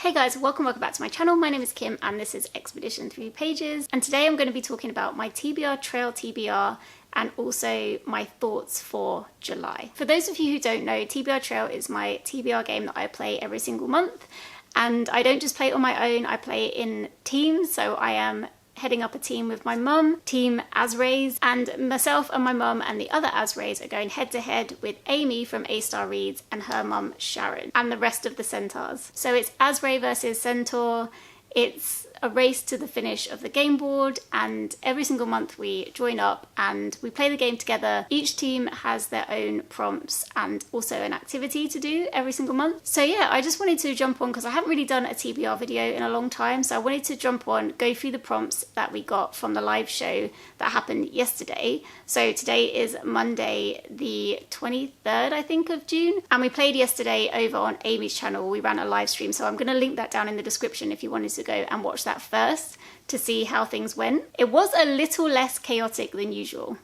Hey guys, welcome back to my channel. My name is Kim and this is Expedition 3 Pages, and today I'm going to be talking about my TBR Trail TBR and also my thoughts for July. For those of you who don't know, TBR Trail is my TBR game that I play every single month, and I don't just play it on my own, I play it in teams. So I am heading up a team with my mum, Team Azrays, and myself and my mum and the other Azrays are going head to head with Amy from A-Star Reads and her mum Sharon and the rest of the centaurs. So it's Azray versus Centaur. It's a race to the finish of the game board, and every single month we join up and we play the game together. Each team has their own prompts and also an activity to do every single month. So yeah, I just wanted to jump on because I haven't really done a TBR video in a long time, so I wanted to jump on, go through the prompts that we got from the live show that happened yesterday. So today is Monday the 23rd, I think, of June, and we played yesterday over on Amy's channel. We ran a live stream, so I'm going to link that down in the description if you wanted to go and watch that first to see how things went. It was a little less chaotic than usual.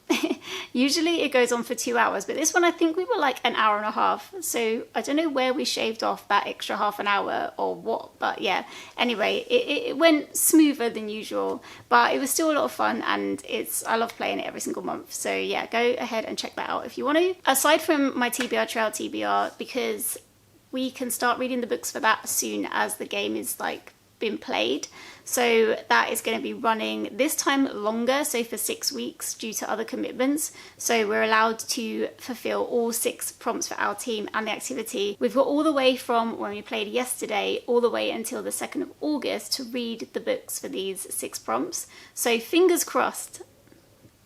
Usually it goes on for 2 hours, but this one I think we were like an hour and a half. So I don't know where we shaved off that extra half an hour or what, but yeah. Anyway, it went smoother than usual, but it was still a lot of fun, and I love playing it every single month. So yeah, go ahead and check that out if you want to. Aside from my TBR Trail TBR, because we can start reading the books for that as soon as the game is like been played, so that is going to be running this time longer, so for 6 weeks due to other commitments. So we're allowed to fulfill all 6 prompts for our team and the activity. We've got all the way from when we played yesterday all the way until the 2nd of August to read the books for these 6 prompts. So fingers crossed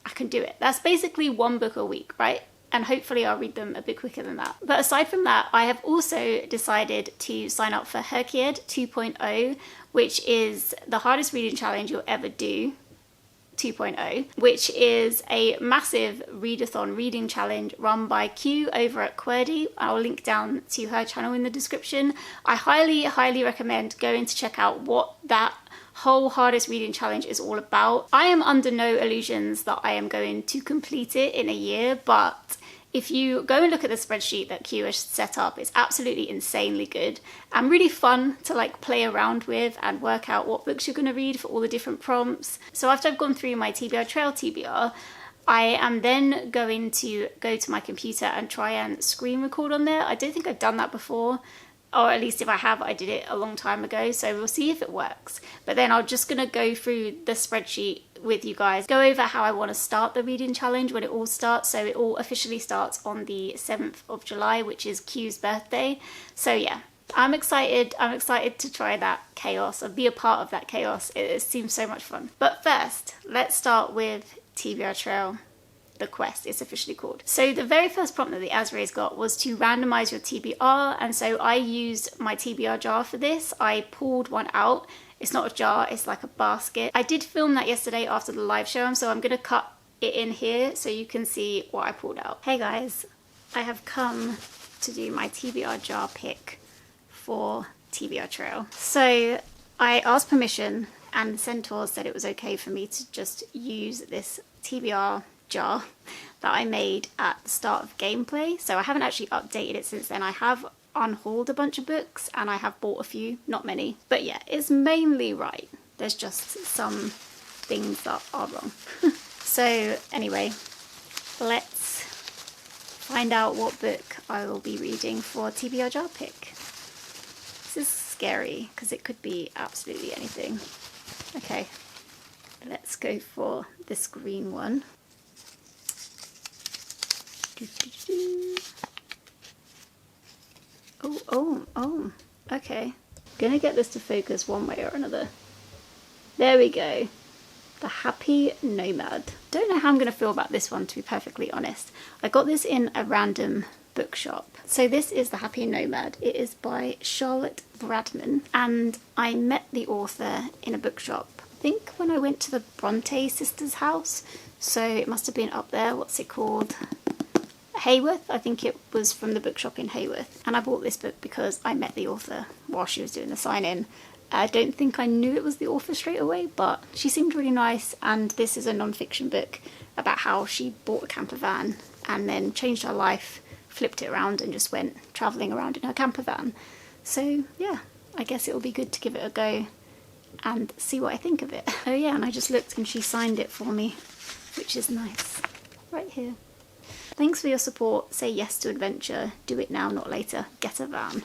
I can do it. That's basically 1 book a week, right? And hopefully I'll read them a bit quicker than that. But aside from that, I have also decided to sign up for HRCYED 2.0, which is the hardest reading challenge you'll ever do, 2.0, which is a massive readathon reading challenge run by Q over at QWERTY. I'll link down to her channel in the description. I highly recommend going to check out what that whole hardest reading challenge is all about. I am under no illusions that I am going to complete it in a year, but if you go and look at the spreadsheet that Q has set up, it's absolutely insanely good and really fun to like play around with and work out what books you're going to read for all the different prompts. So after I've gone through my TBR Trail TBR, I am then going to go to my computer and try and screen record on there. I don't think I've done that before, or at least if I have, I did it a long time ago, so we'll see if it works. But then I'm just going to go through the spreadsheet with you guys, go over how I want to start the reading challenge when it all starts. So it all officially starts on the 7th of July, which is Q's birthday. So yeah, I'm excited to try that chaos and be a part of that chaos. It seems so much fun. But first, let's start with TBR Trail. The quest is officially called. So the very first prompt that the Azrays got was to randomize your TBR, and so I used my TBR jar for this. I pulled one out. It's not a jar, it's like a basket. I did film that yesterday after the live show, so I'm going to cut it in here so you can see what I pulled out. Hey guys, I have come to do my TBR jar pick for TBR Trail. So I asked permission and the centaurs said it was okay for me to just use this TBR jar that I made at the start of gameplay. So I haven't actually updated it since then. I have unhauled a bunch of books and I have bought a few, not many, but yeah, it's mainly right. There's just some things that are wrong. So anyway, let's find out what book I will be reading for TBR jar pick. This is scary because it could be absolutely anything. Okay, let's go for this green one. Oh, okay. Gonna get this to focus one way or another. There we go. The Happy Nomad. Don't know how I'm gonna feel about this one, to be perfectly honest. I got this in a random bookshop. So this is The Happy Nomad. It is by Charlotte Bradman, and I met the author in a bookshop, I think when I went to the Bronte sisters' house. So it must have been up there. What's it called? Hayworth. I think it was from the bookshop in Hayworth, and I bought this book because I met the author while she was doing the sign-in. I don't think I knew it was the author straight away, but she seemed really nice, and this is a non-fiction book about how she bought a camper van and then changed her life, flipped it around and just went travelling around in her camper van. So yeah, I guess it will be good to give it a go and see what I think of it. Oh yeah, and I just looked and she signed it for me, which is nice. Right here. Thanks for your support. Say yes to adventure. Do it now, not later. Get a van.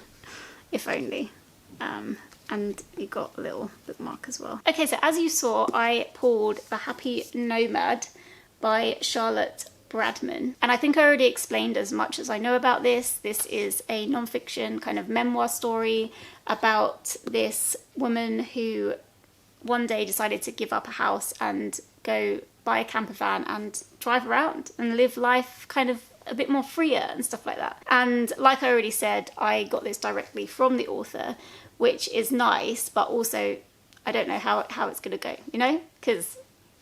If only. And you got a little bookmark as well. Okay, so as you saw, I pulled The Happy Nomad by Charlotte Bradman. And I think I already explained as much as I know about this. This is a non-fiction kind of memoir story about this woman who one day decided to give up a house and go buy a camper van and drive around and live life kind of a bit more freer and stuff like that. And like I already said, I got this directly from the author, which is nice, but also I don't know how it's going to go, you know, because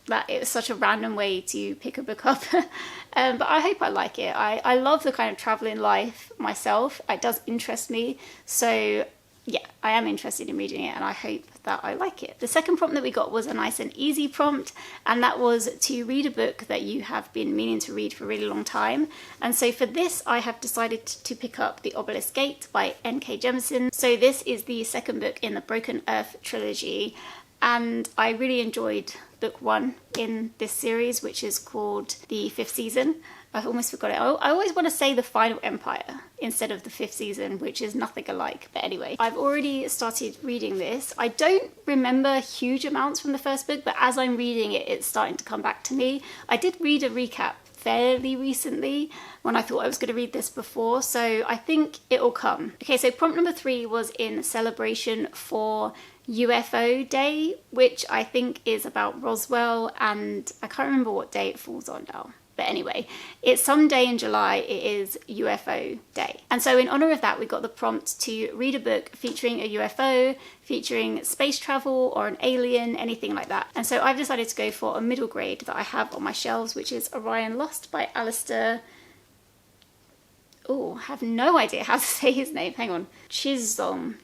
that it was such a random way to pick a book up. But I hope I like it. I love the kind of traveling life myself. It does interest me. So yeah, I am interested in reading it and I hope that I like it. The second prompt that we got was a nice and easy prompt, and that was to read a book that you have been meaning to read for a really long time. And so for this, I have decided to pick up The Obelisk Gate by N.K. Jemisin. So this is the second book in the Broken Earth trilogy, and I really enjoyed book one in this series, which is called The Fifth Season. I've almost forgot it. I always want to say The Final Empire instead of The Fifth Season, which is nothing alike. But anyway, I've already started reading this. I don't remember huge amounts from the first book, but as I'm reading it, it's starting to come back to me. I did read a recap fairly recently when I thought I was going to read this before, so I think it'll come. Okay, so prompt number 3 was in celebration for UFO Day, which I think is about Roswell, and I can't remember what day it falls on now. But anyway, it's some day in July, it is UFO Day. And so in honor of that, we got the prompt to read a book featuring a UFO, featuring space travel or an alien, anything like that. And so I've decided to go for a middle grade that I have on my shelves, which is Orion Lost by Alistair. Oh, I have no idea how to say his name. Hang on. Chisholm.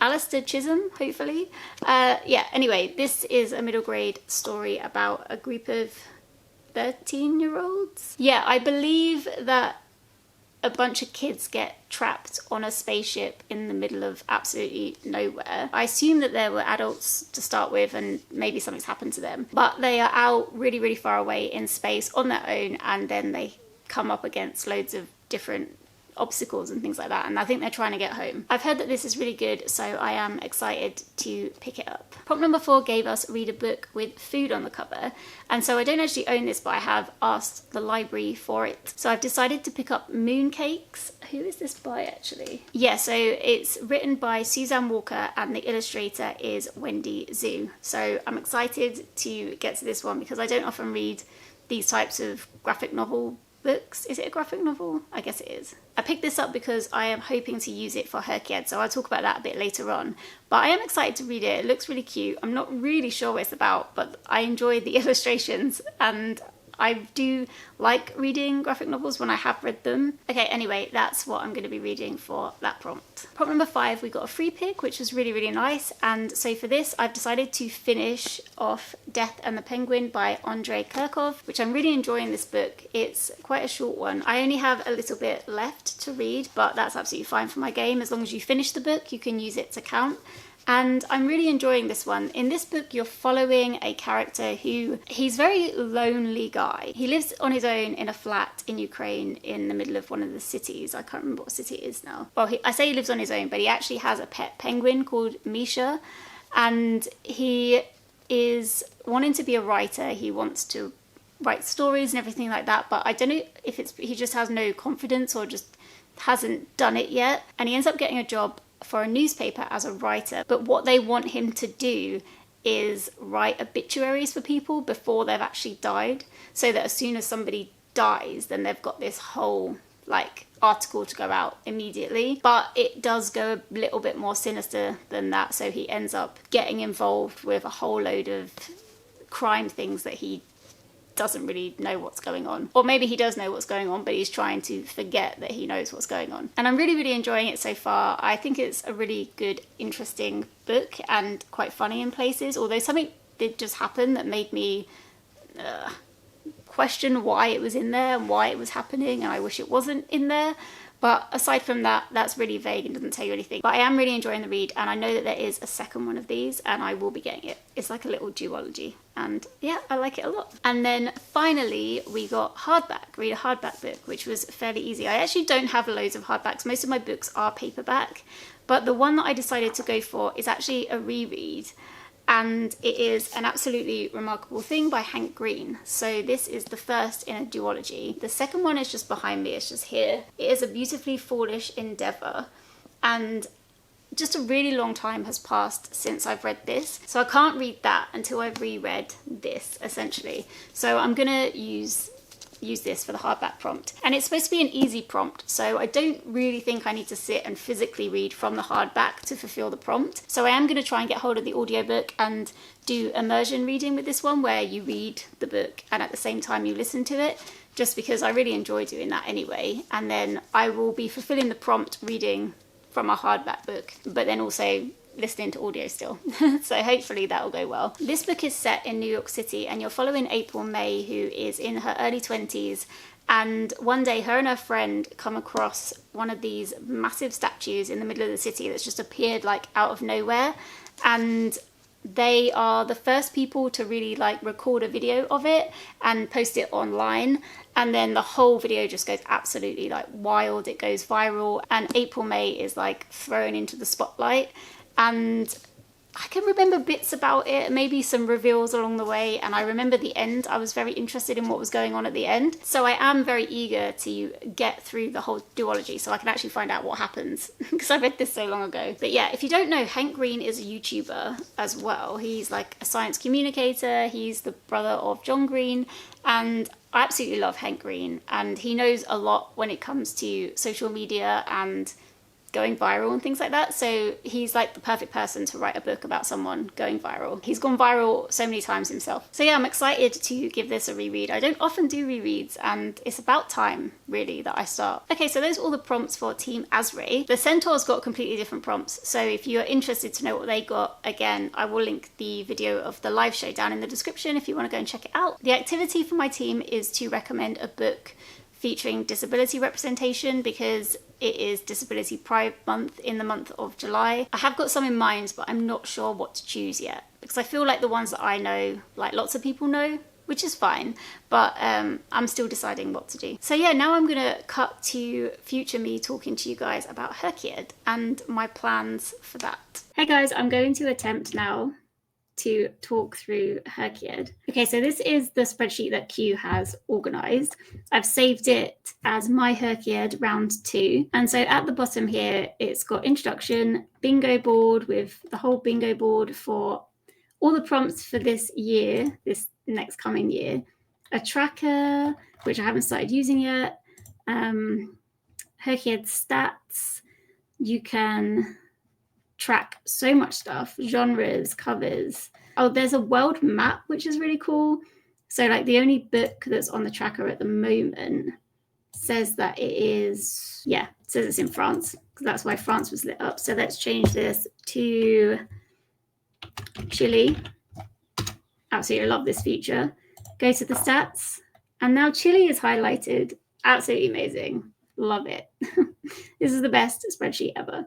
Alistair Chisholm, hopefully. Yeah, anyway, this is a middle grade story about a group of 13-year-olds. Yeah, I believe that a bunch of kids get trapped on a spaceship in the middle of absolutely nowhere. I assume that there were adults to start with and maybe something's happened to them, but they are out really, really far away in space on their own, and then they come up against loads of different obstacles and things like that, and I think they're trying to get home. I've heard that this is really good, so I am excited to pick it up. Prompt number 4 gave us read a book with food on the cover, and so I don't actually own this, but I have asked the library for it. So I've decided to pick up Mooncakes. Who is this by actually? Yeah, so it's written by Suzanne Walker and the illustrator is Wendy Zhu. So I'm excited to get to this one because I don't often read these types of graphic novel books. Is it a graphic novel? I guess it is. I picked this up because I am hoping to use it for HRCYED, so I'll talk about that a bit later on. But I am excited to read it. It looks really cute. I'm not really sure what it's about, but I enjoyed the illustrations and I do like reading graphic novels when I have read them. Okay, anyway, that's what I'm going to be reading for that prompt. Prompt number 5, we got a free pick, which was really, really nice. And so for this, I've decided to finish off Death and the Penguin by Andrei Kirkov, which I'm really enjoying this book. It's quite a short one. I only have a little bit left to read, but that's absolutely fine for my game. As long as you finish the book, you can use it to count. And I'm really enjoying this one. In this book, you're following a character he's a very lonely guy. He lives on his own in a flat in Ukraine in the middle of one of the cities. I can't remember what city it is now. Well, I say he lives on his own, but he actually has a pet penguin called Misha. And he is wanting to be a writer. He wants to write stories and everything like that. But I don't know if he just has no confidence or just hasn't done it yet. And he ends up getting a job for a newspaper as a writer, but what they want him to do is write obituaries for people before they've actually died, so that as soon as somebody dies, then they've got this whole article to go out immediately. But it does go a little bit more sinister than that, so he ends up getting involved with a whole load of crime things that he doesn't really know what's going on. Or maybe he does know what's going on, but he's trying to forget that he knows what's going on. And I'm really, really enjoying it so far. I think it's a really good, interesting book and quite funny in places, although something did just happen that made me question why it was in there and why it was happening, and I wish it wasn't in there. But aside from that, that's really vague and doesn't tell you anything. But I am really enjoying the read, and I know that there is a second one of these, and I will be getting it. It's like a little duology, and yeah, I like it a lot. And then finally, we got hardback, read a hardback book, which was fairly easy. I actually don't have loads of hardbacks. Most of my books are paperback, but the one that I decided to go for is actually a reread. And it is an absolutely remarkable thing by Hank Green. So this is the first in a duology. The second one is just behind me, it's just here. It is a beautifully foolish endeavour, and just a really long time has passed since I've read this. So I can't read that until I've reread this, essentially. So I'm gonna use this for the hardback prompt, and it's supposed to be an easy prompt, so I don't really think I need to sit and physically read from the hardback to fulfill the prompt. So I am going to try and get hold of the audiobook and do immersion reading with this one, where you read the book and at the same time you listen to it, just because I really enjoy doing that anyway. And then I will be fulfilling the prompt reading from a hardback book, but then also listening to audio still. So hopefully that'll go well. This book is set in New York City, and you're following April May, who is in her early 20s, and one day her and her friend come across one of these massive statues in the middle of the city that's just appeared like out of nowhere, and they are the first people to really like record a video of it and post it online. And then the whole video just goes absolutely like wild. It goes viral, and April May is like thrown into the spotlight. And I can remember bits about it, maybe some reveals along the way, and I remember the end. I was very interested in what was going on at the end. So I am very eager to get through the whole duology so I can actually find out what happens, because I read this so long ago. But yeah, if you don't know, Hank Green is a YouTuber as well. He's like a science communicator. He's the brother of John Green, and I absolutely love Hank Green, and he knows a lot when it comes to social media and going viral and things like that. So he's like the perfect person to write a book about someone going viral. He's gone viral so many times himself. So yeah, I'm excited to give this a reread. I don't often do rereads, and it's about time really that I start. Okay, so those are all the prompts for Team Asray. The Centaurs got completely different prompts. So if you're interested to know what they got, again, I will link the video of the live show down in the description if you want to go and check it out. The activity for my team is to recommend a book featuring disability representation, because it is Disability Pride Month in the month of July. I have got some in mind, but I'm not sure what to choose yet, because I feel like the ones that I know, like lots of people know, which is fine, but I'm still deciding what to do. So yeah, now I'm gonna cut to future me talking to you guys about HRCYED and my plans for that. Hey guys, I'm going to attempt now to talk through HRCYED. Okay, so this is the spreadsheet that Q has organized. I've saved it as my HRCYED round 2. And so at the bottom here, it's got introduction, bingo board with the whole bingo board for all the prompts for this year, this next coming year, a tracker, which I haven't started using yet, HRCYED stats. You can track so much stuff, genres, covers. Oh, there's a world map, which is really cool. So like the only book that's on the tracker at the moment says that it is, yeah, it says it's in France, because that's why France was lit up. So let's change this to Chile. Absolutely love this feature. Go to the stats, and now Chile is highlighted. Absolutely amazing. Love it. This is the best spreadsheet ever.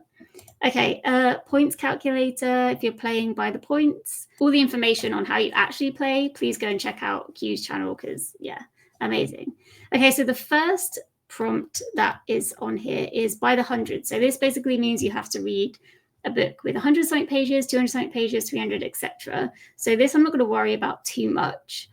Okay, points calculator, if you're playing by the points. All the information on how you actually play, please go and check out Q's channel, because, yeah, amazing. Okay, so the first prompt that is on here is by the 100. So this basically means you have to read a book with 100 something pages, 200 something pages, 300, etc. So this I'm not going to worry about too much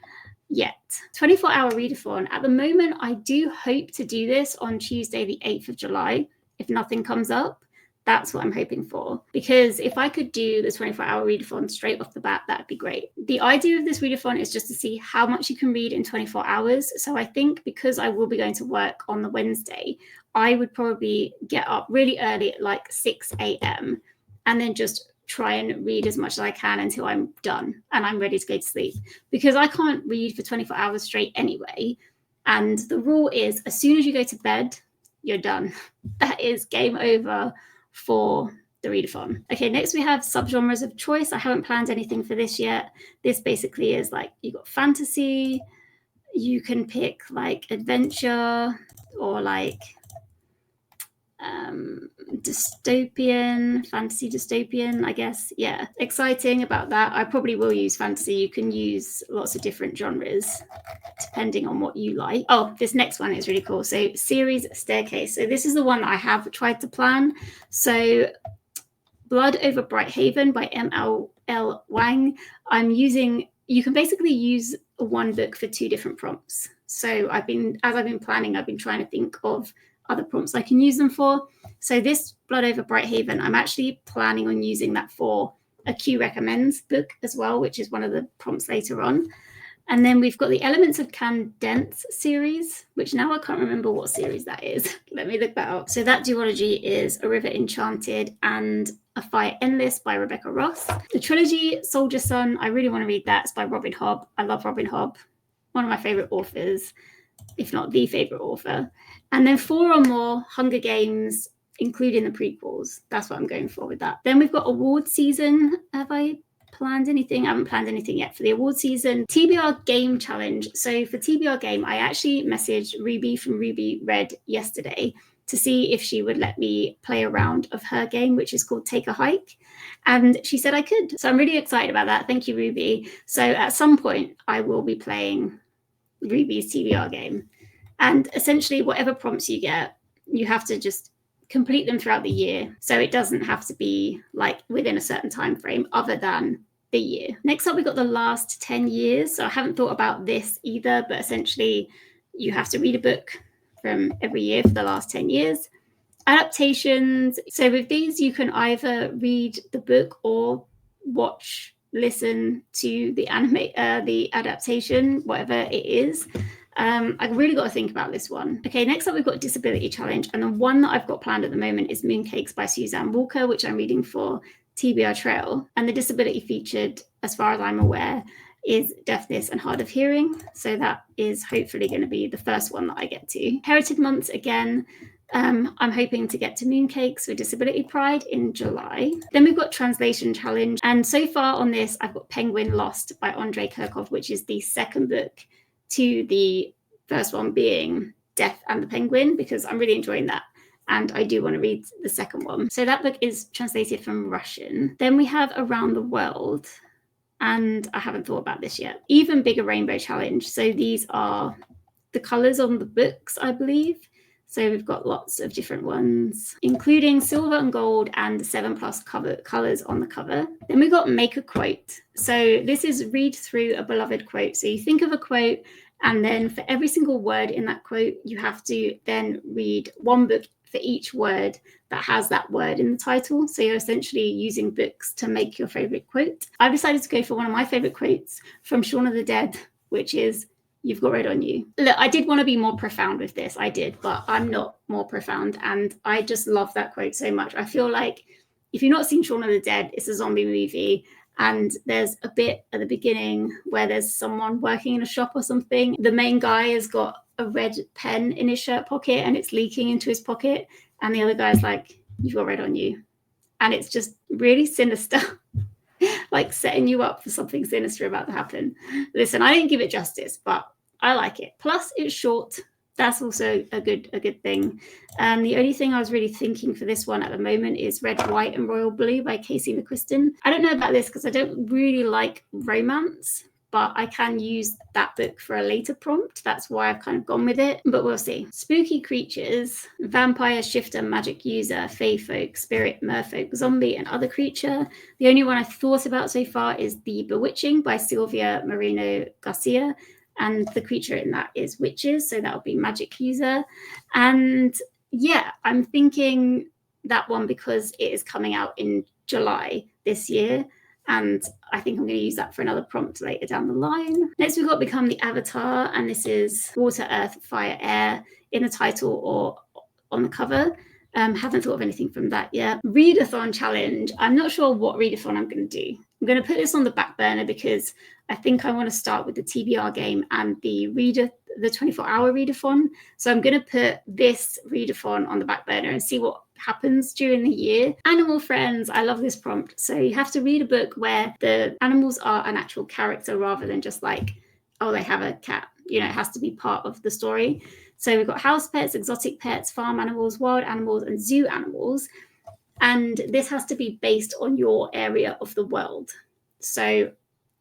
yet. 24-hour readathon. At the moment, I do hope to do this on Tuesday, the 8th of July, if nothing comes up. That's what I'm hoping for, because if I could do the 24-hour readathon straight off the bat, that'd be great. The idea of this readathon is just to see how much you can read in 24 hours. So I think because I will be going to work on the Wednesday, I would probably get up really early at like 6 a.m. and then just try and read as much as I can until I'm done and I'm ready to go to sleep, because I can't read for 24 hours straight anyway. And the rule is, as soon as you go to bed, you're done. That is game over for the readathon. Okay, next we have subgenres of choice. I haven't planned anything for this yet. This basically is like, you got fantasy, you can pick like adventure, or like dystopian, fantasy dystopian, I guess. Yeah, exciting about that. I probably will use fantasy. You can use lots of different genres depending on what you like. Oh, this next one is really cool. So series staircase. So this is the one that I have tried to plan. So Blood Over Bright Haven by M.L. Wang. You can basically use one book for two different prompts. So as I've been planning, I've been trying to think of other prompts I can use them for. So this Blood Over Bright Haven, I'm actually planning on using that for a Q recommends book as well, which is one of the prompts later on. And then we've got the Elements of Cadence series, which now I can't remember what series that is. Let me look that up. So that duology is A River Enchanted and A Fire Endless by Rebecca Ross. The trilogy Soldier Son, I really want to read that. It's by Robin Hobb. I love Robin Hobb, one of my favorite authors, if not the favorite author. And then 4 or more Hunger Games, including the prequels. That's what I'm going for with that. Then we've got award season. Have I planned anything? I haven't planned anything yet for the award season. TBR game challenge. So for TBR game, I actually messaged Ruby from Ruby Red yesterday to see if she would let me play a round of her game, which is called Take a Hike. And she said I could. So I'm really excited about that. Thank you, Ruby. So at some point, I will be playing Ruby's TBR game. And essentially, whatever prompts you get, you have to just complete them throughout the year. So it doesn't have to be like within a certain time frame other than the year. Next up, we've got the last 10 years. So I haven't thought about this either, but essentially you have to read a book from every year for the last 10 years. Adaptations. So with these, you can either read the book or listen to the adaptation, whatever it is. I've really got to think about this one. Okay, next up we've got Disability Challenge, and the one that I've got planned at the moment is Mooncakes by Suzanne Walker, which I'm reading for TBR Trail. And the disability featured, as far as I'm aware, is deafness and hard of hearing. So that is hopefully going to be the first one that I get to. Heritage Months again. I'm hoping to get to Mooncakes for Disability Pride in July. Then we've got Translation Challenge. And so far on this, I've got Penguin Lost by Andrei Kirchhoff, which is the second book to the first one being Death and the Penguin, because I'm really enjoying that. And I do want to read the second one. So that book is translated from Russian. Then we have Around the World. And I haven't thought about this yet. Even Bigger Rainbow Challenge. So these are the colours on the books, I believe. So we've got lots of different ones, including silver and gold and 7+ colours on the cover. Then we've got Make a Quote. So this is read through a beloved quote. So you think of a quote, and then for every single word in that quote, you have to then read one book for each word that has that word in the title. So you're essentially using books to make your favourite quote. I've decided to go for one of my favourite quotes from Shaun of the Dead, which is, "You've got red on you." Look, I did want to be more profound with this. I did, but I'm not more profound. And I just love that quote so much. I feel like if you've not seen Shaun of the Dead, it's a zombie movie. And there's a bit at the beginning where there's someone working in a shop or something. The main guy has got a red pen in his shirt pocket and it's leaking into his pocket. And the other guy's like, "You've got red on you." And it's just really sinister. Like setting you up for something sinister about to happen. Listen, I didn't give it justice, but I like it. Plus, it's short. That's also a good thing. The only thing I was really thinking for this one at the moment is Red, White, and Royal Blue by Casey McQuiston. I don't know about this because I don't really like romance, but I can use that book for a later prompt. That's why I've kind of gone with it, but we'll see. Spooky creatures: vampire, shifter, magic user, fae folk, spirit, merfolk, zombie, and other creature. The only one I've thought about so far is The Bewitching by Sylvia Moreno Garcia. And the creature in that is witches, so that would be magic user. And yeah, I'm thinking that one because it is coming out in July this year. And I think I'm going to use that for another prompt later down the line. Next, we've got Become the Avatar. And this is water, earth, fire, air in the title or on the cover. Haven't thought of anything from that yet. Readathon challenge. I'm not sure what readathon I'm going to do. I'm going to put this on the back burner because I think I want to start with the TBR game and the 24-hour readathon. So I'm going to put this readathon on the back burner and see what happens during the year. Animal friends. I love this prompt. So you have to read a book where the animals are an actual character rather than just like, oh, they have a cat. You know, it has to be part of the story. So we've got house pets, exotic pets, farm animals, wild animals, and zoo animals. And this has to be based on your area of the world. So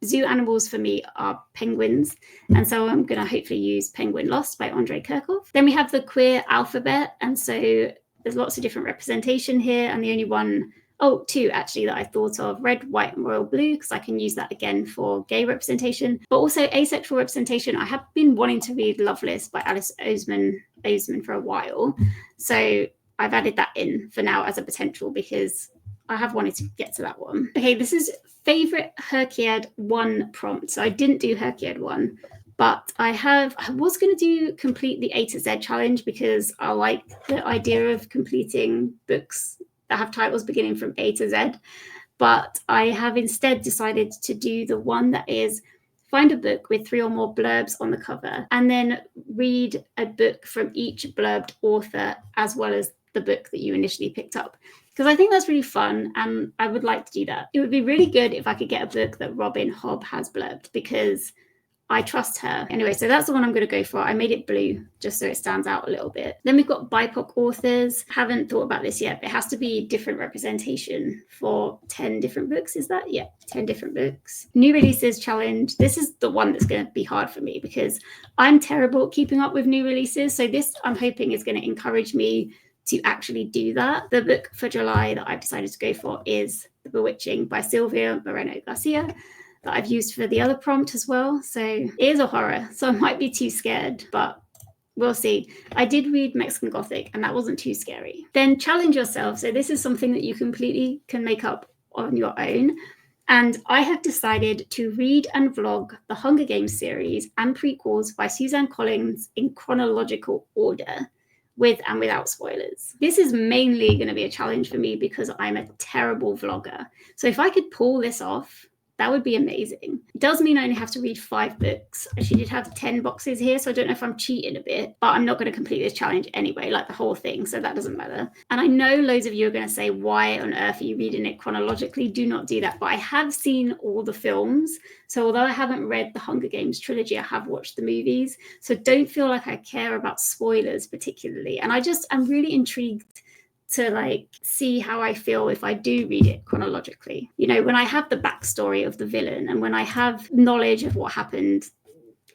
zoo animals for me are penguins. And so I'm going to hopefully use Penguin Lost by Andrei Kirchhoff. Then we have the queer alphabet. And so there's lots of different representation here. And the only one, two actually that I thought of, red, white, and royal blue, because I can use that again for gay representation, but also asexual representation. I have been wanting to read Loveless by Alice Oseman for a while. So I've added that in for now as a potential because I have wanted to get to that one. Okay, this is favorite HRCYED 1 prompt. So I didn't do HRCYED 1, but I was going to do complete the A to Z challenge because I like the idea of completing books that have titles beginning from A to Z. But I have instead decided to do the one that is find a book with 3 or more blurbs on the cover and then read a book from each blurbed author as well as the book that you initially picked up. Because I think that's really fun and I would like to do that. It would be really good if I could get a book that Robin Hobb has blurbed because I trust her. Anyway, so that's the one I'm going to go for. I made it blue just so it stands out a little bit. Then we've got BIPOC authors. Haven't thought about this yet, but it has to be different representation for 10 different books. Is that? Yeah, 10 different books. New releases challenge. This is the one that's going to be hard for me because I'm terrible at keeping up with new releases. So this, I'm hoping, is going to encourage me to actually do that. The book for July that I've decided to go for is The Bewitching by Sylvia Moreno Garcia, that I've used for the other prompt as well. So it is a horror, so I might be too scared, but we'll see. I did read Mexican Gothic and that wasn't too scary. Then challenge yourself. So this is something that you completely can make up on your own. And I have decided to read and vlog the Hunger Games series and prequels by Suzanne Collins in chronological order, with and without spoilers. This is mainly going to be a challenge for me because I'm a terrible vlogger. So if I could pull this off, that would be amazing. It does mean I only have to read 5 books. I actually did have 10 boxes here, so I don't know if I'm cheating a bit, but I'm not going to complete this challenge anyway, like the whole thing, so that doesn't matter. And I know loads of you are going to say, why on earth are you reading it chronologically? Do not do that. But I have seen all the films. So although I haven't read the Hunger Games trilogy, I have watched the movies. So don't feel like I care about spoilers particularly. And I'm really intrigued to see how I feel if I do read it chronologically. You know, when I have the backstory of the villain and when I have knowledge of what happened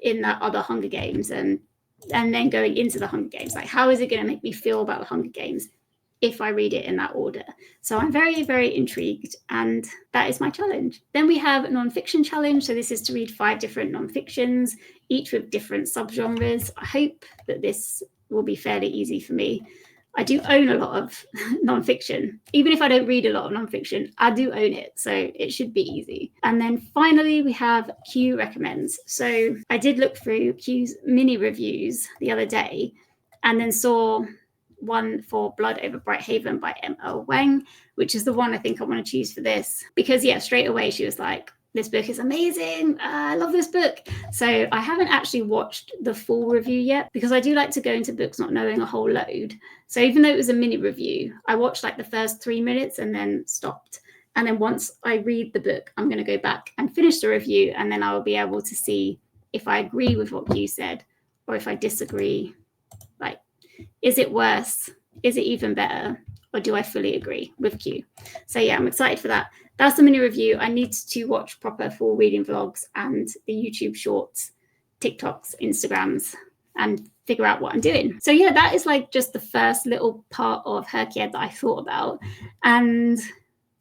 in that other Hunger Games and then going into the Hunger Games, like how is it going to make me feel about the Hunger Games if I read it in that order? So I'm very, very intrigued, and that is my challenge. Then we have a nonfiction challenge. So this is to read 5 different nonfictions, each with different subgenres. I hope that this will be fairly easy for me. I do own a lot of nonfiction. Even if I don't read a lot of nonfiction, I do own it. So it should be easy. And then finally, we have Q recommends. So I did look through Q's mini reviews the other day and then saw one for Blood Over Bright Haven by M.L. Wang, which is the one I think I want to choose for this. Because, yeah, straight away she was like, this book is amazing. I love this book. So I haven't actually watched the full review yet because I do like to go into books not knowing a whole load. So even though it was a mini review, I watched like the first 3 minutes and then stopped. And then once I read the book, I'm going to go back and finish the review. And then I will be able to see if I agree with what you said or if I disagree. Like, is it worse? Is it even better? Or do I fully agree with Q? So yeah, I'm excited for that. That's the mini review. I need to watch proper full reading vlogs and the YouTube shorts, TikToks, Instagrams, and figure out what I'm doing. So yeah, that is like just the first little part of HRCYED that I thought about. And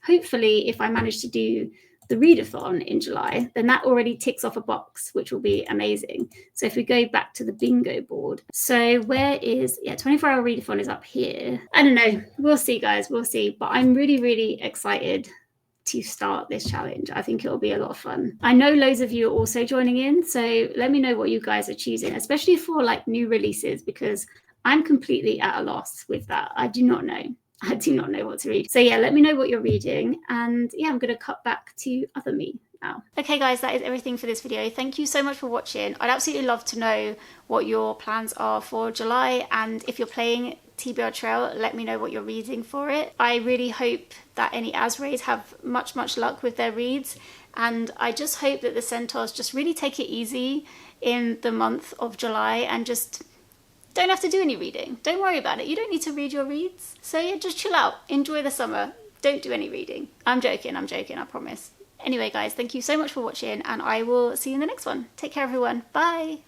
hopefully if I manage to do the readathon in July, then that already ticks off a box, which will be amazing. So if we go back to the bingo board, so 24-hour readathon is up here. I don't know, we'll see guys, we'll see. But I'm really, really excited to start this challenge. I think it'll be a lot of fun. I know loads of you are also joining in, so let me know what you guys are choosing, especially for like new releases, because I'm completely at a loss with that. I do not know what to read. So yeah, let me know what you're reading, and yeah, I'm going to cut back to other me now. Okay guys, that is everything for this video. Thank you so much for watching. I'd absolutely love to know what your plans are for July, and if you're playing TBR Trail, let me know what you're reading for it. I really hope that any Azrays have much luck with their reads, and I just hope that the Centaurs just really take it easy in the month of July and just don't have to do any reading. Don't worry about it. You don't need to read your reads. So yeah, just chill out. Enjoy the summer. Don't do any reading. I'm joking, I promise. Anyway guys, thank you so much for watching and I will see you in the next one. Take care everyone. Bye!